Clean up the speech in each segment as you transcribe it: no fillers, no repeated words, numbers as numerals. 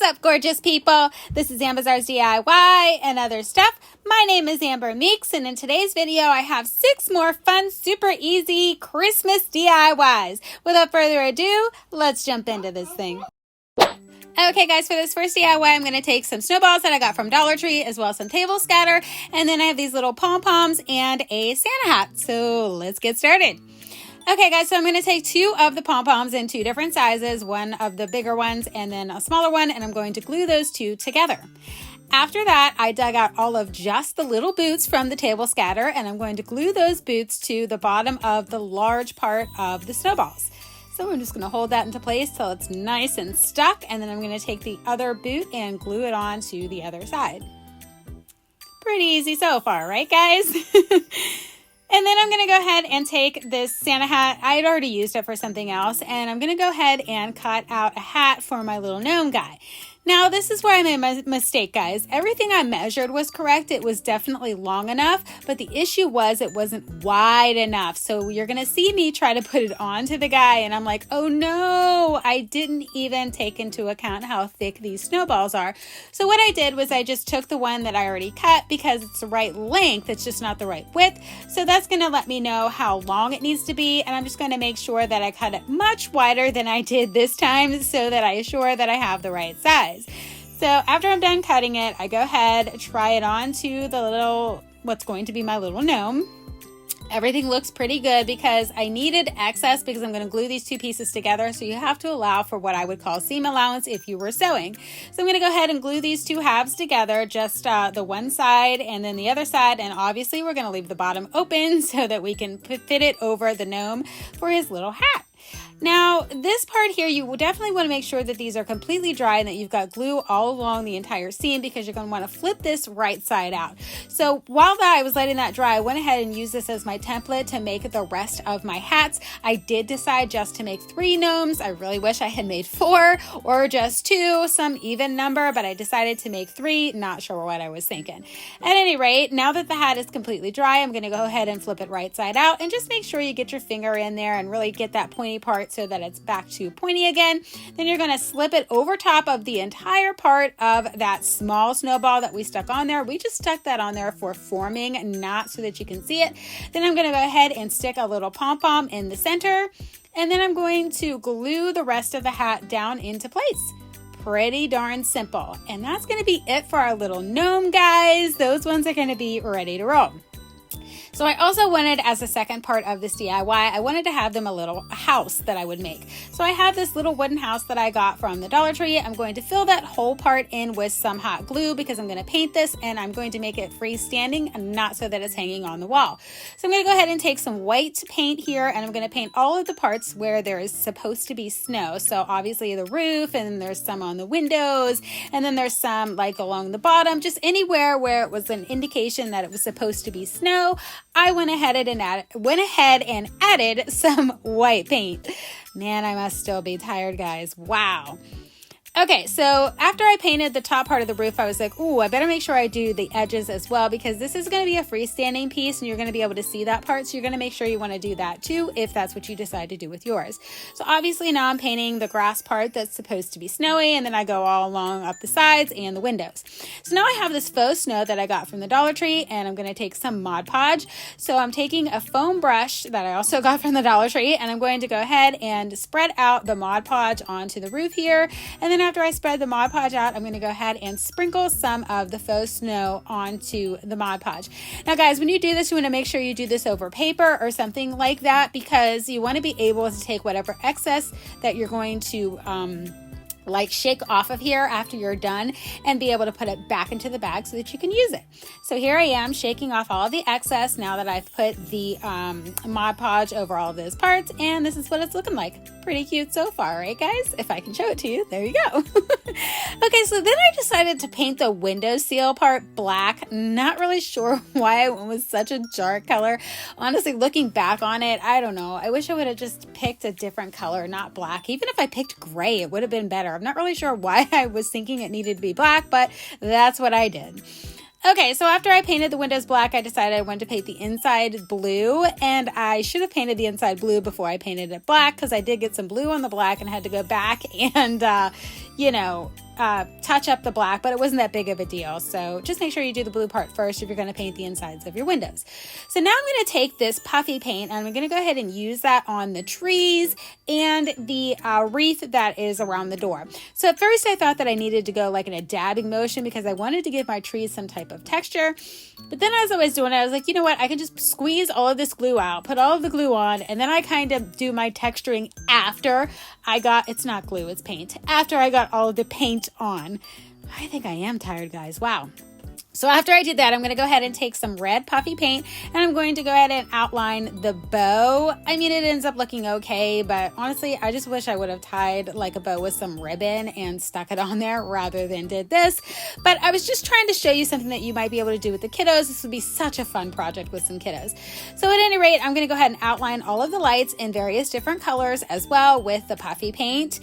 up, gorgeous people? This is Amber's DIY and other stuff. My name is Amber Meeks, and in today's video, I have 6 more fun, super easy Christmas DIYs. Without further ado, let's jump into this thing. Okay guys, for this first DIY, I'm going to take some snowballs that I got from Dollar Tree, as well as some table scatter, and then I have these little pom-poms and a Santa hat. So let's get started. Okay guys, so I'm going to take 2 of the pom-poms in 2 different sizes, one of the bigger ones and then a smaller one, and I'm going to glue those 2 together. After that, I dug out all of just the little boots from the table scatter, and I'm going to glue those boots to the bottom of the large part of the snowballs. So I'm just going to hold that into place till it's nice and stuck, and then I'm going to take the other boot and glue it on to the other side. Pretty easy so far, right guys? And then I'm going to go ahead and take this Santa hat. I had already used it for something else, and I'm going to go ahead and cut out a hat for my little gnome guy. Now, this is where I made my mistake, guys. Everything I measured was correct. It was definitely long enough, but the issue was it wasn't wide enough. So you're going to see me try to put it onto the guy, and I'm like, oh no, I didn't even take into account how thick these snowballs are. So what I did was I just took the one that I already cut because it's the right length. It's just not the right width. So that's going to let me know how long it needs to be, and I'm just going to make sure that I cut it much wider than I did this time so that I assure that I have the right size. So after I'm done cutting it, I go ahead, try it on to the little, what's going to be my little gnome. Everything looks pretty good because I needed excess because I'm going to glue these 2 pieces together. So you have to allow for what I would call seam allowance if you were sewing. So I'm going to go ahead and glue these 2 halves together, just the one side and then the other side. And obviously we're going to leave the bottom open so that we can fit it over the gnome for his little hat. Now, this part here, you will definitely want to make sure that these are completely dry and that you've got glue all along the entire seam because you're going to want to flip this right side out. So while I was letting that dry, I went ahead and used this as my template to make the rest of my hats. I did decide just to make 3 gnomes. I really wish I had made 4 or just 2, some even number, but I decided to make 3. Not sure what I was thinking. At any rate, now that the hat is completely dry, I'm going to go ahead and flip it right side out and just make sure you get your finger in there and really get that pointy part so that it's back to pointy again. Then you're going to slip it over top of the entire part of that small snowball that we stuck on there. We just stuck that on there for forming, not so that you can see it. Then I'm going to go ahead and stick a little pom-pom in the center, and then I'm going to glue the rest of the hat down into place. Pretty darn simple. And that's going to be it for our little gnome guys. Those ones are going to be ready to roll. So I also wanted, as a second part of this DIY, I wanted to have them a little house that I would make. So I have this little wooden house that I got from the Dollar Tree. I'm going to fill that whole part in with some hot glue because I'm going to paint this, and I'm going to make it freestanding and not so that it's hanging on the wall. So I'm going to go ahead and take some white paint here, and I'm going to paint all of the parts where there is supposed to be snow. So obviously the roof, and then there's some on the windows, and then there's some like along the bottom, just anywhere where it was an indication that it was supposed to be snow. I went ahead and added some white paint. Man, I must still be tired, guys. Wow. Okay, so after I painted the top part of the roof, I was like, ooh, I better make sure I do the edges as well because this is going to be a freestanding piece and you're going to be able to see that part. So you're going to make sure you want to do that too if that's what you decide to do with yours. So obviously now I'm painting the grass part that's supposed to be snowy, and then I go all along up the sides and the windows. So now I have this faux snow that I got from the Dollar Tree, and I'm going to take some Mod Podge. So I'm taking a foam brush that I also got from the Dollar Tree, and I'm going to go ahead and spread out the Mod Podge onto the roof here, and then after I spread the Mod Podge out, I'm going to go ahead and sprinkle some of the faux snow onto the Mod Podge. Now guys, when you do this, you want to make sure you do this over paper or something like that because you want to be able to take whatever excess that you're going to like shake off of here after you're done and be able to put it back into the bag so that you can use it. So here I am shaking off all of the excess now that I've put the Mod Podge over all of those parts, and this is what it's looking like. Pretty cute so far, right guys? If I can show it to you, there you go. Okay, so then I decided to paint the window seal part black. Not really sure why I went with such a dark color. Honestly, looking back on it, I don't know. I wish I would have just picked a different color, not black. Even if I picked gray, it would have been better. I'm not really sure why I was thinking it needed to be black, but that's what I did. Okay, so after I painted the windows black, I decided I wanted to paint the inside blue, and I should have painted the inside blue before I painted it black because I did get some blue on the black and had to go back and, touch up the black, but it wasn't that big of a deal. So just make sure you do the blue part first if you're going to paint the insides of your windows. So now I'm going to take this puffy paint and I'm going to go ahead and use that on the trees and the wreath that is around the door. So at first I thought that I needed to go like in a dabbing motion because I wanted to give my trees some type of texture. But then as I was doing it, I was like, you know what? I can just squeeze all of this glue out, put all of the glue on, and then I kind of do my texturing after it's not glue, it's paint. After I got all of the paint on. I think I am tired, guys. Wow. So after I did that, I'm going to go ahead and take some red puffy paint and I'm going to go ahead and outline the bow. I mean, it ends up looking okay, but honestly, I just wish I would have tied like a bow with some ribbon and stuck it on there rather than did this. But I was just trying to show you something that you might be able to do with the kiddos. This would be such a fun project with some kiddos. So at any rate, I'm going to go ahead and outline all of the lights in various different colors as well with the puffy paint.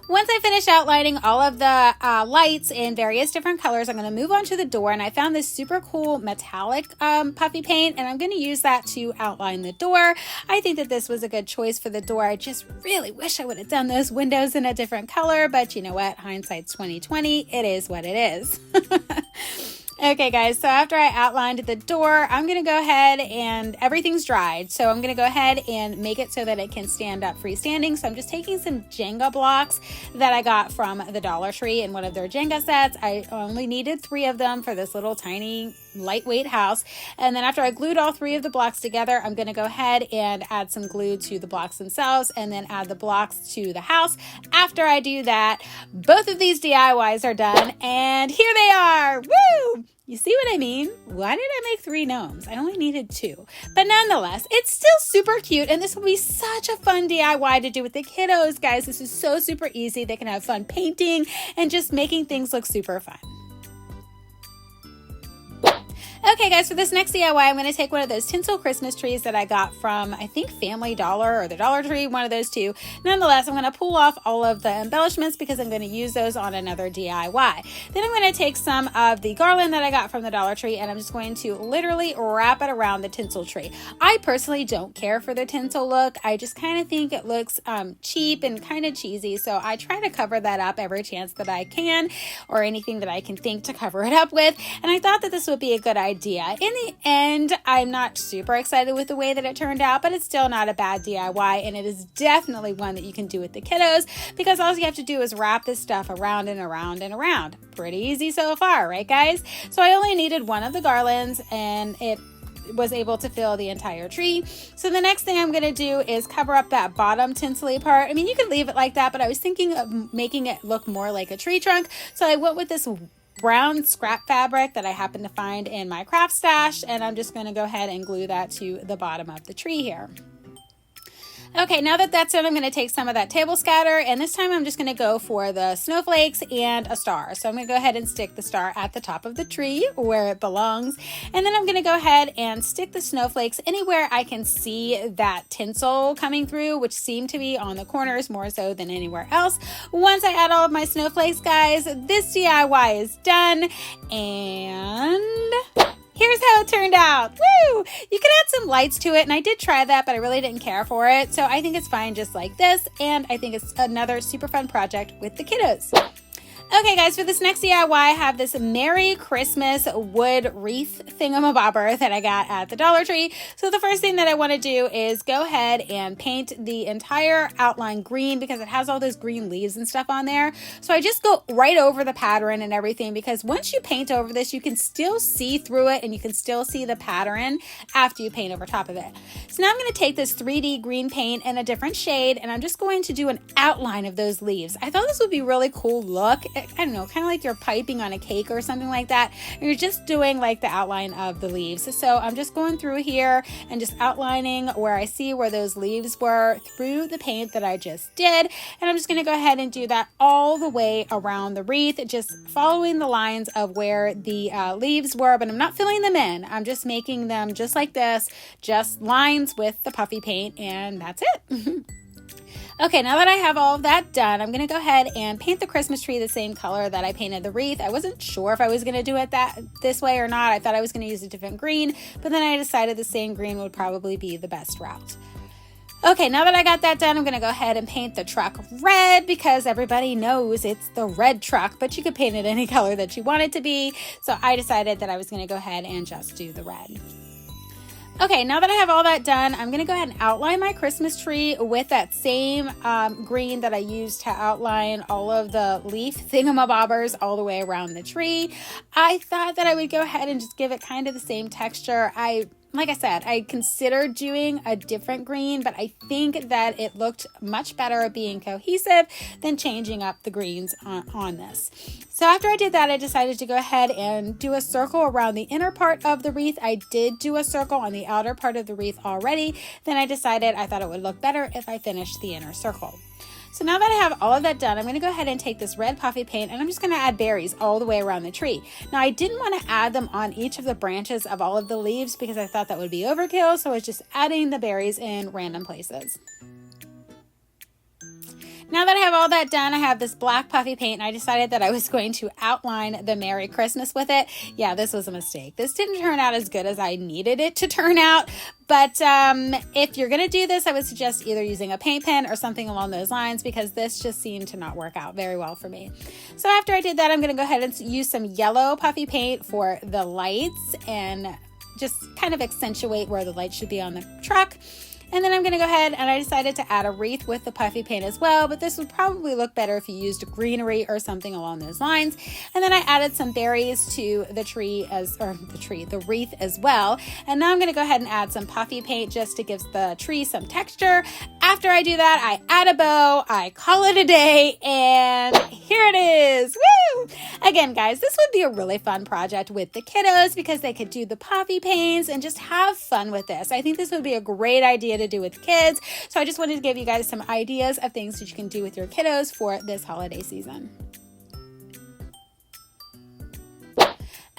Once I finish outlining all of the lights in various different colors, I'm going to move on to the door, and I found this super cool metallic puffy paint, and I'm going to use that to outline the door. I think that this was a good choice for the door. I just really wish I would have done those windows in a different color, but you know what? Hindsight's 20/20. It is what it is. Okay, guys, so after I outlined the door, I'm going to go ahead and everything's dried. So I'm going to go ahead and make it so that it can stand up freestanding. So I'm just taking some Jenga blocks that I got from the Dollar Tree in one of their Jenga sets. I only needed 3 of them for this little tiny lightweight house. And then after I glued all 3 of the blocks together, I'm going to go ahead and add some glue to the blocks themselves and then add the blocks to the house. After I do that, both of these DIYs are done and here they are. Woo! You see what I mean? Why did I make 3 gnomes? I only needed 2. But nonetheless, it's still super cute and this will be such a fun DIY to do with the kiddos, guys. This is so super easy. They can have fun painting and just making things look super fun. Okay, guys, for this next DIY, I'm going to take one of those tinsel Christmas trees that I got from, I think, Family Dollar or the Dollar Tree, one of those two. Nonetheless, I'm going to pull off all of the embellishments because I'm going to use those on another DIY. Then I'm going to take some of the garland that I got from the Dollar Tree and I'm just going to literally wrap it around the tinsel tree. I personally don't care for the tinsel look. I just kind of think it looks cheap and kind of cheesy, so I try to cover that up every chance that I can or anything that I can think to cover it up with, and I thought that this would be a good idea. In the end, I'm not super excited with the way that it turned out, but it's still not a bad DIY, and it is definitely one that you can do with the kiddos because all you have to do is wrap this stuff around and around and around. Pretty easy so far, right, guys? So I only needed one of the garlands, and it was able to fill the entire tree. So the next thing I'm going to do is cover up that bottom tinsely part. I mean, you could leave it like that, but I was thinking of making it look more like a tree trunk, so I went with this brown scrap fabric that I happened to find in my craft stash, and I'm just going to go ahead and glue that to the bottom of the tree here. Okay, now that that's done, I'm going to take some of that table scatter, and this time I'm just going to go for the snowflakes and a star. So I'm going to go ahead and stick the star at the top of the tree where it belongs, and then I'm going to go ahead and stick the snowflakes anywhere I can see that tinsel coming through, which seem to be on the corners more so than anywhere else. Once I add all of my snowflakes, guys, this DIY is done, and here's how it turned out. Woo! You can add some lights to it, and I did try that, but I really didn't care for it. So I think it's fine just like this, and I think it's another super fun project with the kiddos. Okay, guys, for this next DIY, I have this Merry Christmas wood wreath thingamabobber that I got at the Dollar Tree. So the first thing that I want to do is go ahead and paint the entire outline green because it has all those green leaves and stuff on there. So I just go right over the pattern and everything because once you paint over this, you can still see through it and you can still see the pattern after you paint over top of it. So now I'm going to take this 3D green paint in a different shade and I'm just going to do an outline of those leaves. I thought this would be a really cool look. I don't know, kind of like you're piping on a cake or something like that. And you're just doing like the outline of the leaves. So I'm just going through here and just outlining where I see where those leaves were through the paint that I just did. And I'm just going to go ahead and do that all the way around the wreath, just following the lines of where the leaves were, but I'm not filling them in. I'm just making them just like this, just lines with the puffy paint, and that's it. Okay, now that I have all of that done, I'm going to go ahead and paint the Christmas tree the same color that I painted the wreath. I wasn't sure if I was going to do it this way or not. I thought I was going to use a different green, but then I decided the same green would probably be the best route. Okay, now that I got that done, I'm going to go ahead and paint the truck red because everybody knows it's the red truck, but you could paint it any color that you want it to be. So I decided that I was going to go ahead and just do the red. Okay, now that I have all that done, I'm going to go ahead and outline my Christmas tree with that same green that I used to outline all of the leaf thingamabobbers all the way around the tree. I thought that I would go ahead and just give it kind of the same texture. Like I said, I considered doing a different green, but I think that it looked much better being cohesive than changing up the greens on this. So after I did that, I decided to go ahead and do a circle around the inner part of the wreath. I did do a circle on the outer part of the wreath already. Then I decided I thought it would look better if I finished the inner circle. So now that I have all of that done, I'm going to go ahead and take this red puffy paint and I'm just going to add berries all the way around the tree. Now I didn't want to add them on each of the branches of all of the leaves because I thought that would be overkill, so I was just adding the berries in random places. Now that I have all that done, I have this black puffy paint and I decided that I was going to outline the Merry Christmas with it. Yeah, this was a mistake. This didn't turn out as good as I needed it to turn out. But if you're going to do this, I would suggest either using a paint pen or something along those lines because this just seemed to not work out very well for me. So after I did that, I'm going to go ahead and use some yellow puffy paint for the lights and just kind of accentuate where the light should be on the truck. And then I'm going to go ahead and I decided to add a wreath with the puffy paint as well, but this would probably look better if you used greenery or something along those lines. And then I added some berries to the wreath as well. And now I'm going to go ahead and add some puffy paint just to give the tree some texture. After I do that, I add a bow, I call it a day, and here it is. Woo! Again, guys, this would be a really fun project with the kiddos because they could do the puffy paints and just have fun with this. I think this would be a great idea to do with kids. So I just wanted to give you guys some ideas of things that you can do with your kiddos for this holiday season.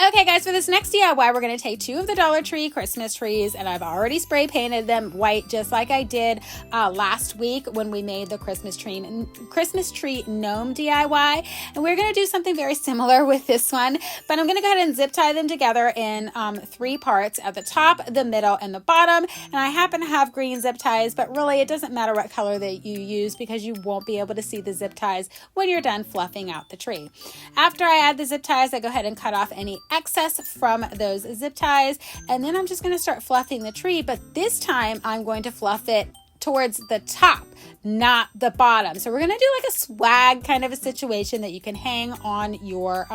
Okay guys, for this next DIY, we're going to take 2 of the Dollar Tree Christmas trees, and I've already spray painted them white just like I did last week when we made the Christmas tree gnome DIY. And we're going to do something very similar with this one, but I'm going to go ahead and zip tie them together in 3 parts at the top, the middle, and the bottom. And I happen to have green zip ties, but really it doesn't matter what color that you use because you won't be able to see the zip ties when you're done fluffing out the tree. After I add the zip ties, I go ahead and cut off any excess from those zip ties, and then I'm just going to start fluffing the tree, but this time I'm going to fluff it towards the top, not the bottom. So we're going to do like a swag kind of a situation that you can hang on your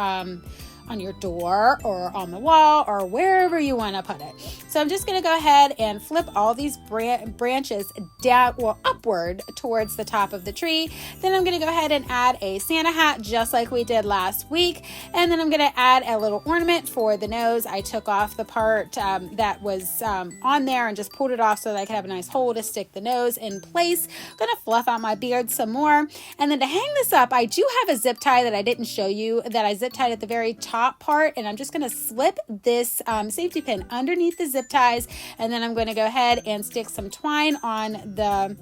door or on the wall or wherever you want to put it. So I'm just going to go ahead and flip all these branches down or upward towards the top of the tree. Then I'm going to go ahead and add a Santa hat just like we did last week. And then I'm going to add a little ornament for the nose. I took off the part that was on there and just pulled it off so that I could have a nice hole to stick the nose in place. I'm going to fluff out my beard some more. And then to hang this up, I do have a zip tie that I didn't show you that I zip tied at the very top part, and I'm just going to slip this safety pin underneath the zip ties, and then I'm going to go ahead and stick some twine on the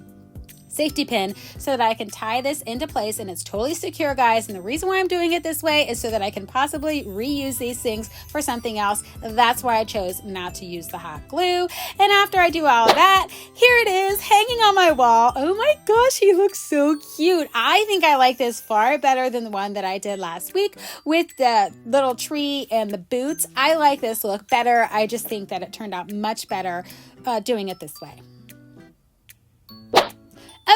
safety pin so that I can tie this into place, and it's totally secure, guys. And the reason why I'm doing it this way is so that I can possibly reuse these things for something else. That's why I chose not to use the hot glue. And after I do all of that, here it is hanging on my wall. Oh my gosh, he looks so cute. I think I like this far better than the one that I did last week with the little tree and the boots. I like this look better. I just think that it turned out much better doing it this way.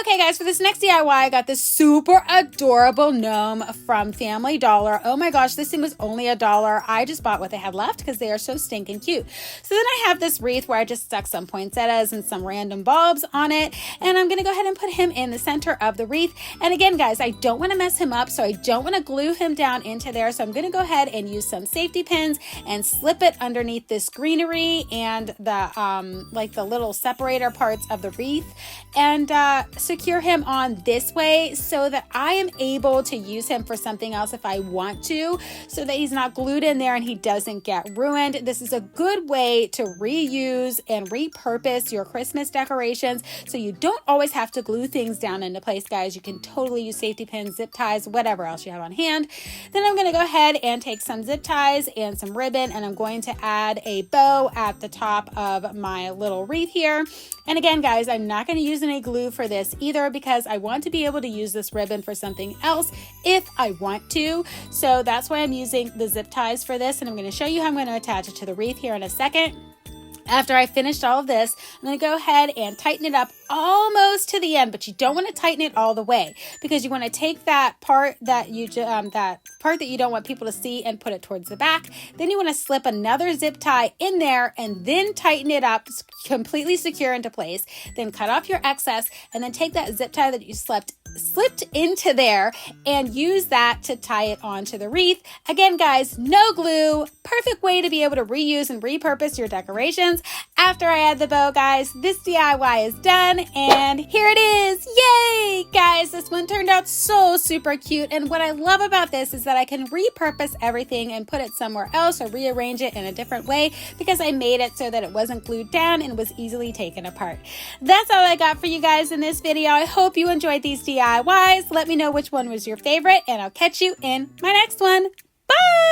Okay guys, for this next DIY, I got this super adorable gnome from Family Dollar. Oh my gosh, this thing was only $1. I just bought what they had left because they are so stinking cute. So then I have this wreath where I just stuck some poinsettias and some random bulbs on it. And I'm going to go ahead and put him in the center of the wreath. And again, guys, I don't want to mess him up, so I don't want to glue him down into there. So I'm going to go ahead and use some safety pins and slip it underneath this greenery and the like the little separator parts of the wreath. And secure him on this way so that I am able to use him for something else if I want to, so that he's not glued in there and he doesn't get ruined. This is a good way to reuse and repurpose your Christmas decorations so you don't always have to glue things down into place, guys. You can totally use safety pins, zip ties, whatever else you have on hand. Then I'm going to go ahead and take some zip ties and some ribbon, and I'm going to add a bow at the top of my little wreath here. And again, guys, I'm not going to use any glue for this either because I want to be able to use this ribbon for something else if I want to. So that's why I'm using the zip ties for this, and I'm going to show you how I'm going to attach it to the wreath here in a second. After I finished all of this, I'm going to go ahead and tighten it up almost to the end, but you don't want to tighten it all the way because you want to take that part that you don't want people to see and put it towards the back. Then you want to slip another zip tie in there and then tighten it up completely secure into place. Then cut off your excess and then take that zip tie that you slipped into there and use that to tie it onto the wreath. Again, guys, no glue. Perfect way to be able to reuse and repurpose your decorations. After I add the bow, guys, this DIY is done and here it is. Yay! Guys, this one turned out so super cute, and what I love about this is that I can repurpose everything and put it somewhere else or rearrange it in a different way because I made it so that it wasn't glued down and was easily taken apart. That's all I got for you guys in this video. I hope you enjoyed these DIYs. Let me know which one was your favorite, and I'll catch you in my next one. Bye!